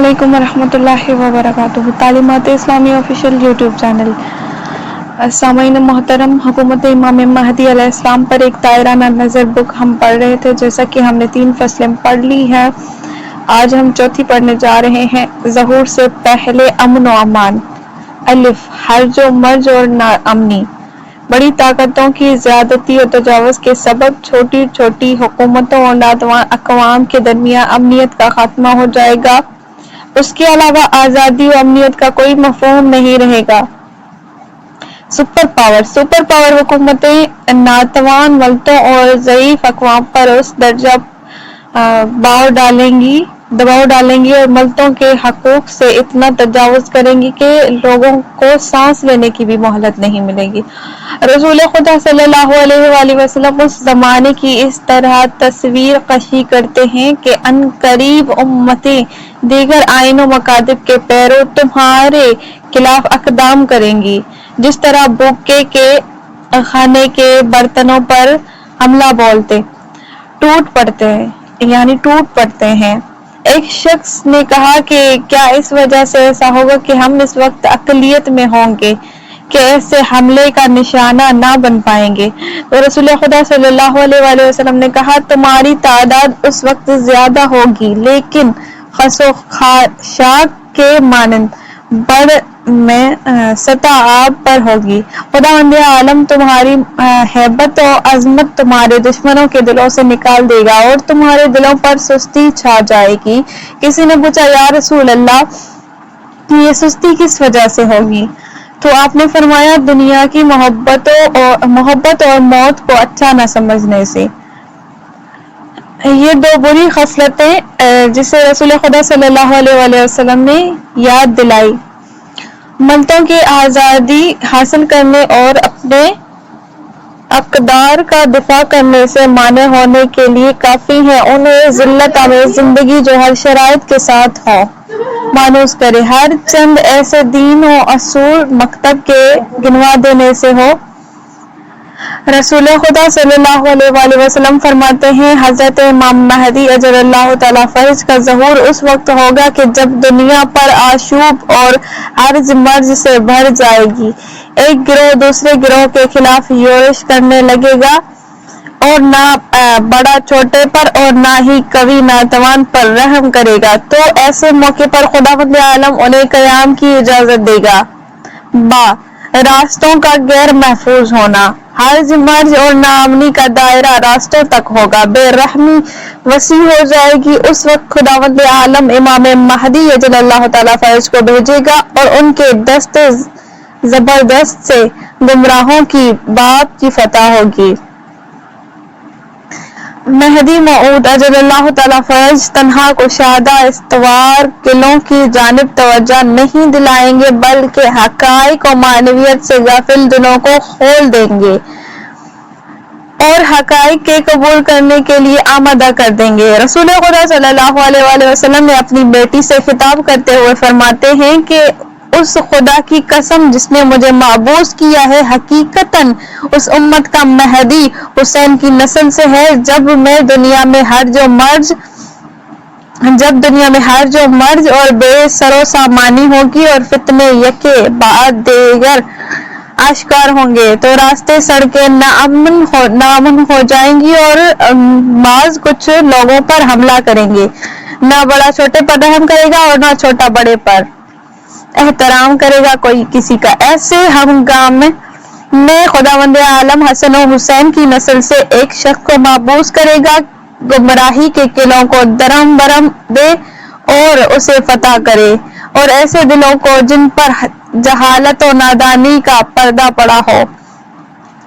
علیکم ورحمۃ اللہ وبرکاتہ۔ تعلیمات اسلامی آفیشیل یوٹیوب چینل۔ سامعین محترم، حکومت امام مہدی علیہ السلام پر ایک دائرہ نظر بک ہم پڑھ رہے تھے، جیسا کہ ہم نے 3 فصلیں پڑھ لی ہیں۔ آج ہم چوتھی پڑھنے جا رہے ہیں۔ ظہور سے پہلے امن و امان۔ الف، ہرج و مرج اور ناامنی۔ بڑی طاقتوں کی زیادتی اور تجاوز کے سبب چھوٹی چھوٹی حکومتوں اور ناتوان اقوام کے درمیان امنیت کا خاتمہ ہو جائے گا۔ اس کے علاوہ آزادی و امنیت کا کوئی مفہوم نہیں رہے گا۔ سپر پاور حکومتیں ناتوان ملکوں اور ضعیف اقوام پر اس درجہ دباؤ ڈالیں گی اور ملکوں کے حقوق سے اتنا تجاوز کریں گی کہ لوگوں کو سانس لینے کی بھی مہلت نہیں ملے گی۔ رسول خدا صلی اللہ علیہ وآلہ وسلم اس زمانے کی اس طرح تصویر کشی کرتے ہیں کہ عنقریب امتیں دیگر آئین و مکاتب کے پیرو تمہارے خلاف اقدام کریں گی، جس طرح بھوکے کے کھانے کے برتنوں پر حملہ بولتے ٹوٹ پڑتے ہیں۔ ایک شخص نے کہا کہ کیا اس وجہ سے ایسا ہوگا کہ ہم اس وقت اقلیت میں ہوں گے کہ ایسے حملے کا نشانہ نہ بن پائیں گے؟ تو رسول خدا صلی اللہ علیہ وآلہ وسلم نے کہا، تمہاری تعداد اس وقت زیادہ ہوگی لیکن خس و خاشاک کے مانند بڑھ میں سطح آب پر ہوگی۔ خداوند عالم تمہاری ہیبت و عظمت تمہارے دشمنوں کے دلوں سے نکال دے گا اور تمہارے دلوں پر سستی چھا جائے گی۔ کسی نے پوچھا، یا رسول اللہ، کہ یہ سستی کس وجہ سے ہوگی؟ تو آپ نے فرمایا، دنیا کی محبت اور موت کو اچھا نہ سمجھنے سے۔ یہ 2 بری خصلتیں جسے رسول خدا صلی اللہ علیہ وآلہ وسلم نے یاد دلائی، ملتوں کی آزادی حاصل کرنے اور اپنے اقدار کا دفاع کرنے سے مانع ہونے کے لیے کافی ہیں۔ انہیں ذلت آمیز زندگی جو ہر شرائط کے ساتھ ہو مانوس کرے، ہر چند ایسے دین و اصول مکتب کے گنوا دینے سے ہو۔ رسول خدا صلی اللہ علیہ وآلہ وسلم فرماتے ہیں، حضرت امام مہدی اجل اللہ تعالیٰ فرج کا ظہور اس وقت ہوگا کہ جب دنیا پر آشوب اور ہرج مرج سے بھر جائے گی۔ ایک گروہ دوسرے گروہ کے خلاف یورش کرنے لگے گا، اور نہ بڑا چھوٹے پر اور نہ ہی قوی ناتوان پر رحم کرے گا۔ تو ایسے موقع پر خداوند عالم انہیں قیام کی اجازت دے گا۔ راستوں کا غیر محفوظ ہونا۔ ہرج مرج اور ناامنی کا دائرہ راستوں تک ہوگا، بے رحمی وسیع ہو جائے گی۔ اس وقت خداوند عالم امام مہدی اجل اللہ تعالیٰ فرج کو بھیجے گا اور ان کے دست زبردست سے گمراہوں کی باب کی فتح ہوگی۔ مہدی موعود اجل اللہ تعالیٰ فرج تنہا کشادہ استوار قلعوں کی جانب توجہ نہیں دلائیں گے، بلکہ حقائق و معنویت سے غافل دلوں کو کھول دیں گے اور حقائق کے قبول کرنے کے لیے آمادہ کر دیں گے۔ رسول خدا صلی اللہ علیہ وآلہ وسلم نے اپنی بیٹی سے خطاب کرتے ہوئے فرماتے ہیں کہ اس خدا کی قسم جس نے مجھے معبوس کیا ہے، حقیقتاً اس امت کا مہدی حسین کی نسل سے ہے۔ جب دنیا میں ہرج و مرج اور بے سرو سامانی ہوگی اور فتنے یکے بعد دیگر آشکار ہوں گے، تو راستے سڑکیں ناامن ہو جائیں گی اور بعض کچھ لوگوں پر حملہ کریں گے۔ نہ بڑا چھوٹے پر رحم کرے گا اور نہ چھوٹا بڑے پر احترام کرے گا کوئی کسی کا۔ ایسے ہنگام میں خداوند عالم حسن و حسین کی نسل سے ایک شخص کو محبوس کرے گا، گمراہی کے قلعوں کو درہم برہم دے اور اسے فتح کرے، اور ایسے دلوں کو جن پر جہالت و نادانی کا پردہ پڑا ہو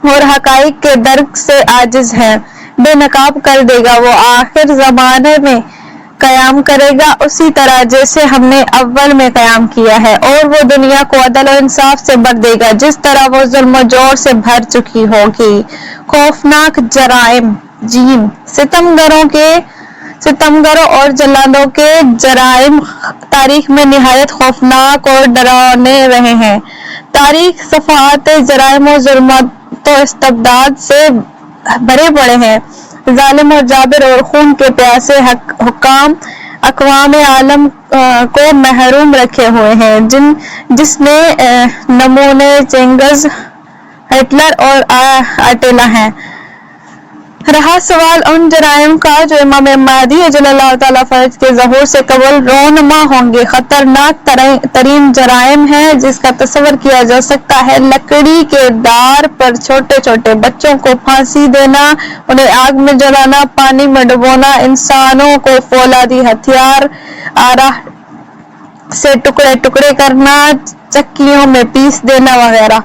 اور حقائق کے درک سے عاجز ہیں، بے نقاب کر دے گا۔ وہ آخر زمانے میں قیام کرے گا اسی طرح جیسے ہم نے اول میں قیام کیا ہے، اور وہ دنیا کو عدل و انصاف سے بھر دے گا جس طرح وہ ظلم و جور سے بھر چکی ہوگی۔ خوفناک جرائم۔ ستمگروں اور جلادوں کے جرائم تاریخ میں نہایت خوفناک اور ڈرانے رہے ہیں۔ تاریخ صفحات جرائم و ظلمت و استبداد سے بھرے پڑے ہیں۔ ظالم اور جابر اور خون کے پیاسے حکام اقوام عالم کو محروم رکھے ہوئے ہیں، جس نے نمونے چنگیز، ہٹلر اور اٹیلا ہیں۔ رہا سوال ان جرائم کا جو امام مہدی جل اللہ تعالیٰ فرج کے ظہور سے قبل رونما ہوں گے، خطرناک ترین جرائم ہیں جس کا تصور کیا جا سکتا ہے لکڑی کے ڈار پر چھوٹے چھوٹے بچوں کو پھانسی دینا، انہیں آگ میں جلانا، پانی میں ڈبونا، انسانوں کو فولادی ہتھیار آرا سے ٹکڑے ٹکڑے کرنا، چکیوں میں پیس دینا وغیرہ۔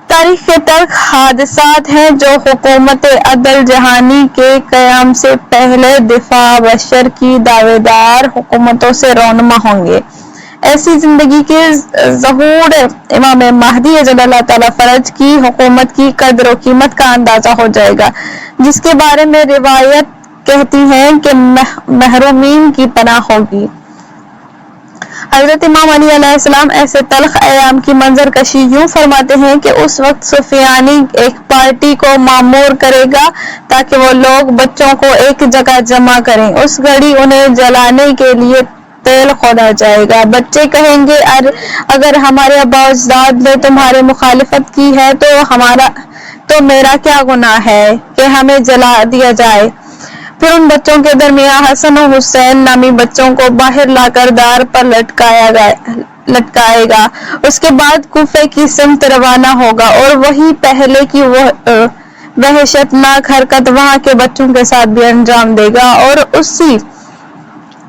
تاریخ کے تلخ حادثات ہیں جو حکومت عدل جہانی کے قیام سے پہلے دفاع بشر کی دعوے دار حکومتوں سے رونما ہوں گے۔ ایسی زندگی کے ظہور امام مہدی جل اللہ تعالیٰ فرج کی حکومت کی قدر و قیمت کا اندازہ ہو جائے گا، جس کے بارے میں روایت کہتی ہے کہ محرومین کی پناہ ہوگی۔ حضرت امام علی علیہ السلام ایسے تلخ ایام کی منظر کشی یوں فرماتے ہیں کہ اس وقت سفیانی ایک پارٹی کو مامور کرے گا تاکہ وہ لوگ بچوں کو ایک جگہ جمع کریں، اس گھڑی انہیں جلانے کے لیے تیل کھودا جائے گا۔ بچے کہیں گے اگر ہمارے آباء و اجداد نے تمہاری مخالفت کی ہے تو میرا کیا گناہ ہے کہ ہمیں جلا دیا جائے۔ پھر ان بچوں کے درمیان حسن و حسین نامی بچوں کو باہر لا کر دار پر لٹکائے گا۔ اس کے بعد کوفے کی سمت روانہ ہوگا اور وہی پہلے کی وحشتناک حرکت وہاں کے بچوں کے ساتھ بھی انجام دے گا اور اسی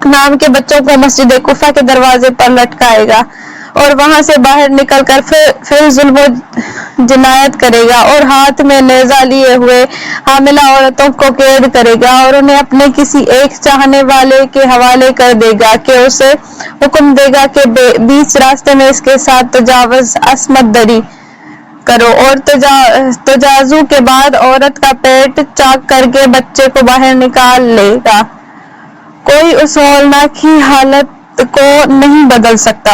نام کے بچوں کو مسجد کوفہ کے دروازے پر لٹکائے گا اور وہاں سے باہر نکل کر پھر ظلم و جنایت کرے گا اور ہاتھ میں نیزہ لیے ہوئے حاملہ عورتوں کو قید کرے گا اور انہیں اپنے کسی ایک چاہنے والے کے حوالے کر دے گا کہ اسے حکم دے گا کہ بیچ راستے میں اس کے ساتھ تجاوز عصمت دری کرو، اور تجاوز کے بعد عورت کا پیٹ چاک کر کے بچے کو باہر نکال لے گا۔ کوئی اس ہولناک حالت کو نہیں بدل سکتا۔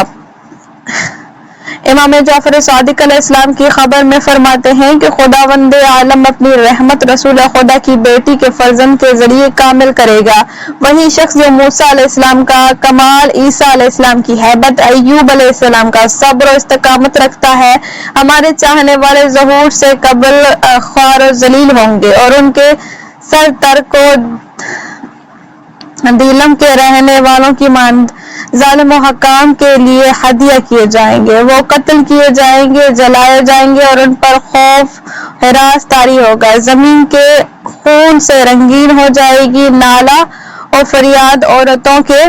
امام جعفر صادق علیہ السلام کی خبر میں فرماتے ہیں کہ خداوند عالم اپنی رحمت رسول خدا کی بیٹی کے فرزند کے ذریعے کامل کرے گا۔ وہی شخص جو موسیٰ علیہ السلام کا کمال، عیسیٰ علیہ السلام کی ہیبت، ایوب علیہ السلام کا صبر و استقامت رکھتا ہے، ہمارے چاہنے والے ظہور سے قبل خوار و ذلیل ہوں گے اور ان کے سر ترک و دیلم کے رہنے والوں کی مانند ظالم و حکام کے لیے ہدیہ کیے جائیں گے۔ وہ قتل کیے جائیں گے، جلائے جائیں گے اور ان پر خوف ہراس طاری ہوگا۔ زمین کے خون سے رنگین ہو جائے گی، نالہ اور فریاد عورتوں کے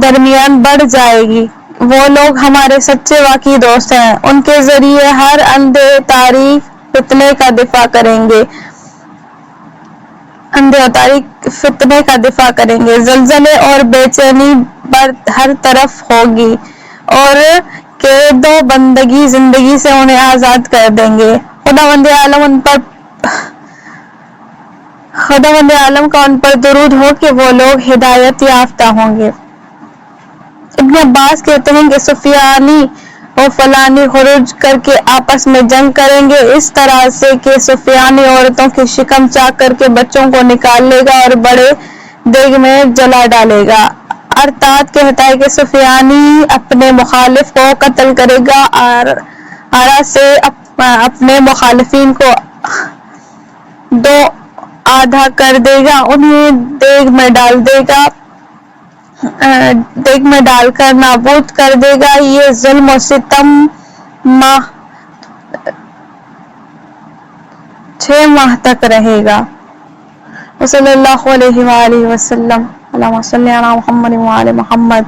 درمیان بڑھ جائے گی۔ وہ لوگ ہمارے سچے واقعی دوست ہیں، ان کے ذریعے ہر اندھے تاریک فتنے کا دفاع کریں گے، زلزلے اور بے چینی ہر طرف ہوگی اور قید و بندگی زندگی سے انہیں آزاد کر دیں گے۔ خداوند عالم کا ان پر درود ہو کہ وہ لوگ ہدایت یافتہ ہوں گے۔ ابن عباس کہتے ہیں کہ سفیانی اور فلانی خروج کر کے آپس میں جنگ کریں گے، اس طرح سے کہ سفیانی عورتوں کی شکم چاک کر کے بچوں کو نکال لے گا اور بڑے دیگ میں جلا ڈالے گا۔ ارطاد کہتا ہے کہ سفیانی اپنے مخالف کو قتل کرے گا، آرا سے اپنے مخالفین کو دو آدھا کر دے گا، انہیں دیگ میں ڈال کر نابود کر دے گا۔ یہ ظلم و ستم 6 ماہ تک رہے گا۔ صلی اللہ علیہ وآلہ وسلم۔ اللہم صلی علی محمد وعلی محمد۔